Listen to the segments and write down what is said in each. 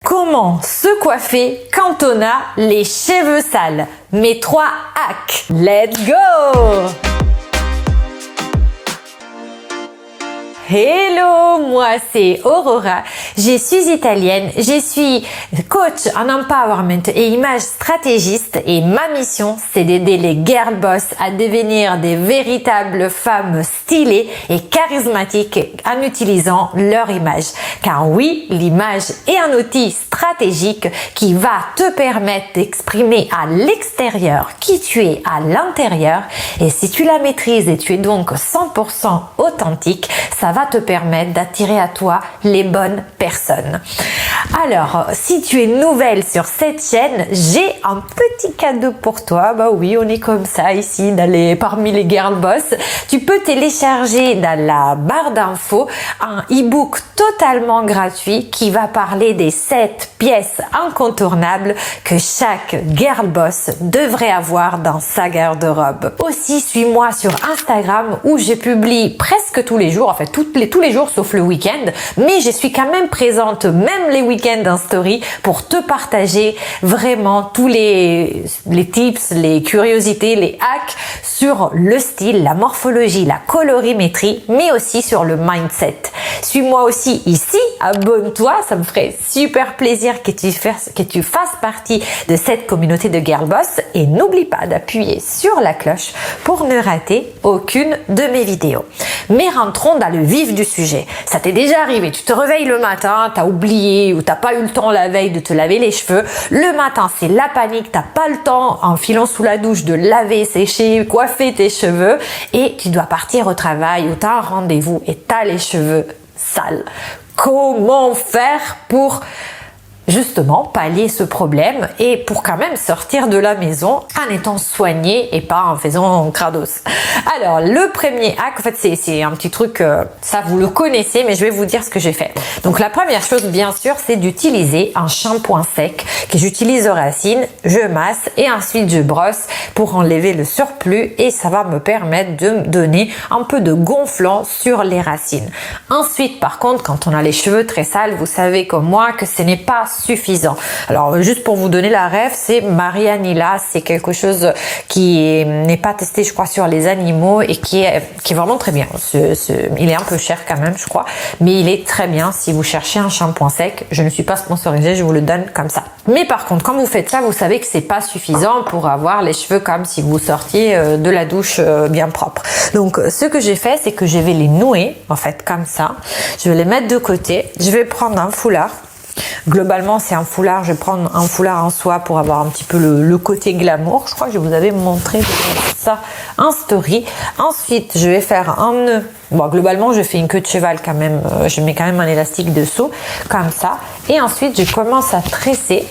Comment se coiffer quand on a les cheveux sales? Mes 3 hacks. Let's go! Hello, moi c'est Aurora, je suis italienne, je suis coach en empowerment et image stratégiste et ma mission c'est d'aider les girl boss à devenir des véritables femmes stylées et charismatiques en utilisant leur image. Car oui, l'image est un outil stratégique qui va te permettre d'exprimer à l'extérieur qui tu es à l'intérieur, et si tu la maîtrises et tu es donc 100% authentique, ça va te permettre d'attirer à toi les bonnes personnes. Alors, si tu es nouvelle sur cette chaîne, j'ai un petit cadeau pour toi. Bah oui, on est comme ça ici parmi les girl boss. Tu peux télécharger dans la barre d'infos un e-book totalement gratuit qui va parler des 7 pièces incontournables que chaque girl boss devrait avoir dans sa garde-robe. Aussi, suis-moi sur Instagram où je publie presque tous les jours, en fait tous les jours sauf le week-end, mais je suis quand même présente même les week-ends en story pour te partager vraiment tous les tips, les curiosités, les hacks sur le style, la morphologie, la colorimétrie, mais aussi sur le mindset. Suis-moi aussi ici, abonne-toi, ça me ferait super plaisir que tu fasses partie de cette communauté de girl boss, et n'oublie pas d'appuyer sur la cloche pour ne rater aucune de mes vidéos. Mais rentrons dans le vif du sujet. Ça t'est déjà arrivé, tu te réveilles le matin, t'as oublié ou t'as pas eu le temps la veille de te laver les cheveux. Le matin, c'est la panique, t'as pas le temps en filant sous la douche de laver, sécher, coiffer tes cheveux, et tu dois partir au travail ou t'as un rendez-vous et t'as les cheveux sales. Comment faire pour justement pallier ce problème et pour quand même sortir de la maison en étant soigné et pas en faisant crados? Alors, le premier hack, en fait, c'est un petit truc, ça vous le connaissez, mais je vais vous dire ce que j'ai fait. Donc, la première chose, bien sûr, c'est d'utiliser un shampoing sec que j'utilise aux racines, je masse et ensuite je brosse pour enlever le surplus, et ça va me permettre de me donner un peu de gonflant sur les racines. Ensuite, par contre, quand on a les cheveux très sales, vous savez comme moi que ce n'est pas suffisant. Alors, juste pour vous donner la ref, c'est Marianila, c'est quelque chose qui n'est pas testé, je crois, sur les animaux et qui est vraiment très bien. Il est un peu cher quand même, je crois, mais il est très bien si vous cherchez un shampoing sec. Je ne suis pas sponsorisée, je vous le donne comme ça. Mais par contre, quand vous faites ça, vous savez que c'est pas suffisant pour avoir les cheveux comme si vous sortiez de la douche bien propre. Donc, ce que j'ai fait, c'est que je vais les nouer, en fait, comme ça. Je vais les mettre de côté. Je vais prendre un foulard. Globalement, c'est un foulard. Je vais prendre un foulard en soie pour avoir un petit peu le côté glamour. Je crois que je vous avais montré ça en story. Ensuite, je vais faire un nœud. Bon, globalement, je fais une queue de cheval quand même. Je mets quand même un élastique dessous, comme ça. Et ensuite, je commence à tresser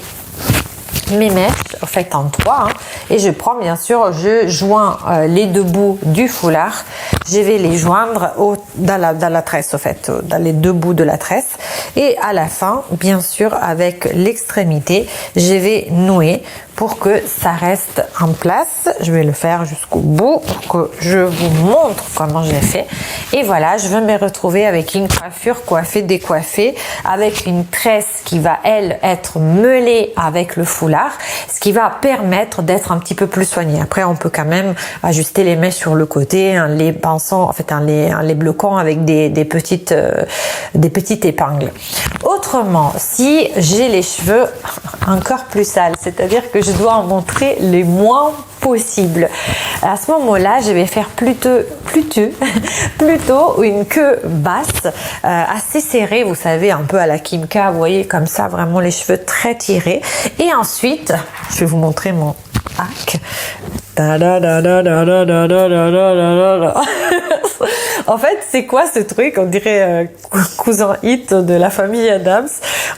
mes mèches, en fait en 3, et je prends, bien sûr, je joins les deux bouts du foulard, je vais les joindre dans la tresse, en fait, dans les deux bouts de la tresse, et à la fin, bien sûr, avec l'extrémité, je vais nouer pour que ça reste en place. Je vais le faire jusqu'au bout pour que je vous montre comment je l'ai fait. Et voilà, je vais me retrouver avec une coiffure coiffée, décoiffée, avec une tresse qui va, elle, être mêlée avec le foulard, ce qui va permettre d'être un petit peu plus soigné. Après, on peut quand même ajuster les mèches sur le côté en les pinçant, en fait, en les bloquant avec des petites épingles. Autrement, si j'ai les cheveux encore plus sales, c'est-à-dire que je dois en montrer le moins possible, à ce moment-là, je vais faire plutôt une queue basse, assez serrée, vous savez, un peu à la Kim K, vous voyez, comme ça, vraiment les cheveux très tirés. Et ensuite, je vais vous montrer mon hack. En fait, c'est quoi ce truc? On dirait cousin Hit de la famille Adams.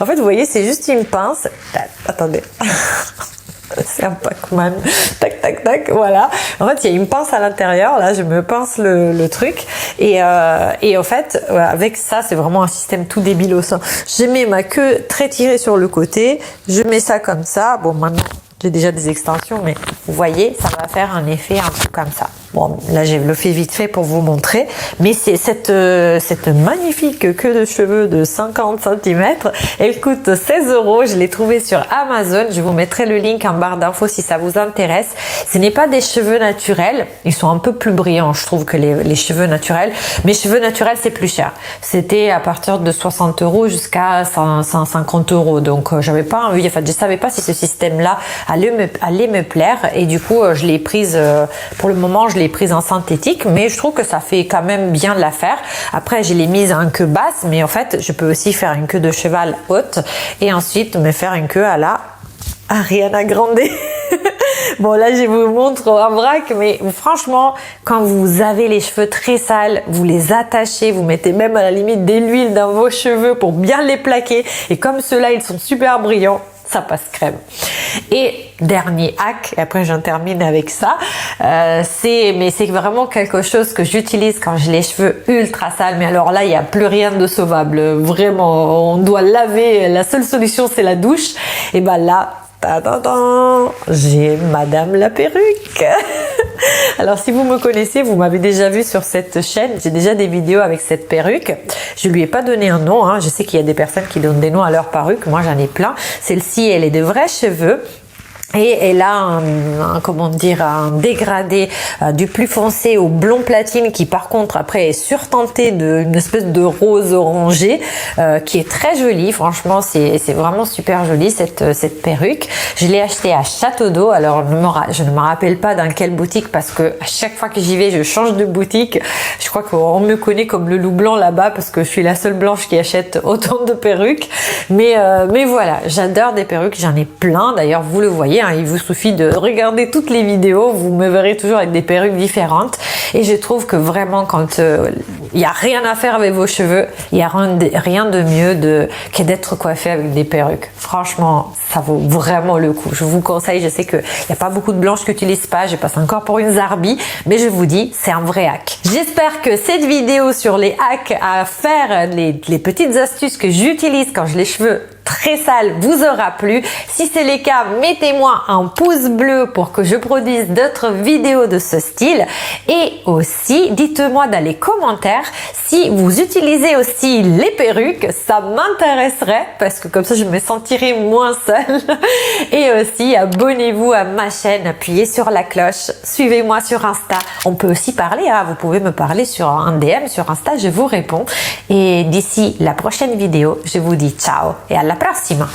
En fait, vous voyez, c'est juste une pince. Attendez. C'est un Pac-Man. Tac, tac, tac. Voilà. En fait, il y a une pince à l'intérieur. Là, je me pince le truc. Et en fait, avec ça, c'est vraiment un système tout débile au sein. Je mets ma queue très tirée sur le côté. Je mets ça comme ça. Bon, maintenant, j'ai déjà des extensions, mais vous voyez, ça va faire un effet un peu comme ça. Bon, là, je le fais vite fait pour vous montrer. Mais c'est cette magnifique queue de cheveux de 50 cm. Elle coûte 16 €. Je l'ai trouvée sur Amazon. Je vous mettrai le link en barre d'infos si ça vous intéresse. Ce n'est pas des cheveux naturels. Ils sont un peu plus brillants, je trouve, que les cheveux naturels. Mes cheveux naturels, c'est plus cher. C'était à partir de 60 € jusqu'à 150 €. Donc, j'avais pas envie, en fait, je savais pas si ce système-là allait me plaire. Et du coup, je l'ai prise, pour le moment, je l'ai prise en synthétique, mais je trouve que ça fait quand même bien de l'affaire. Après, je l'ai mise en queue basse, mais en fait, je peux aussi faire une queue de cheval haute et ensuite me faire une queue à la Ariana Grande. Bon, là, je vous montre en vrac, mais franchement, quand vous avez les cheveux très sales, vous les attachez, vous mettez même à la limite de l'huile dans vos cheveux pour bien les plaquer. Et comme ceux-là, ils sont super brillants, ça passe crème. Et dernier hack, et après j'en termine avec ça, c'est vraiment quelque chose que j'utilise quand j'ai les cheveux ultra sales, mais alors là il n'y a plus rien de sauvable, vraiment on doit laver, la seule solution c'est la douche, et ben là, j'ai Madame la perruque. Alors si vous me connaissez, vous m'avez déjà vu sur cette chaîne, j'ai déjà des vidéos avec cette perruque. Je lui ai pas donné un nom, hein. Je sais qu'il y a des personnes qui donnent des noms à leurs perruques, moi j'en ai plein. Celle-ci, elle est de vrais cheveux. Et elle a un dégradé du plus foncé au blond platine qui par contre après est surtenté d'une espèce de rose orangé qui est très jolie. Franchement, c'est vraiment super joli cette perruque. Je l'ai achetée à Château d'Eau. Alors je ne me rappelle pas dans quelle boutique parce que à chaque fois que j'y vais, je change de boutique. Je crois qu'on me connaît comme le loup blanc là-bas parce que je suis la seule blanche qui achète autant de perruques. Mais voilà, j'adore des perruques, j'en ai plein. D'ailleurs, vous le voyez. Il vous suffit de regarder toutes les vidéos, vous me verrez toujours avec des perruques différentes et je trouve que vraiment quand il n'y a rien à faire avec vos cheveux, il n'y a rien de mieux que d'être coiffé avec des perruques. Franchement, ça vaut vraiment le coup. Je vous conseille, je sais qu'il n'y a pas beaucoup de blanches qui n'utilisent pas, je passe encore pour une zarbi, mais je vous dis, c'est un vrai hack. J'espère que cette vidéo sur les hacks à faire, les petites astuces que j'utilise quand j'ai les cheveux très sale vous aura plu. Si c'est le cas, mettez-moi un pouce bleu pour que je produise d'autres vidéos de ce style. Et aussi, dites-moi dans les commentaires si vous utilisez aussi les perruques. Ça m'intéresserait parce que comme ça, je me sentirai moins seule. Et aussi, abonnez-vous à ma chaîne, appuyez sur la cloche, suivez-moi sur Insta. On peut aussi parler, hein. Vous pouvez me parler sur un DM sur Insta, je vous réponds. Et d'ici la prochaine vidéo, je vous dis ciao et à la prossima!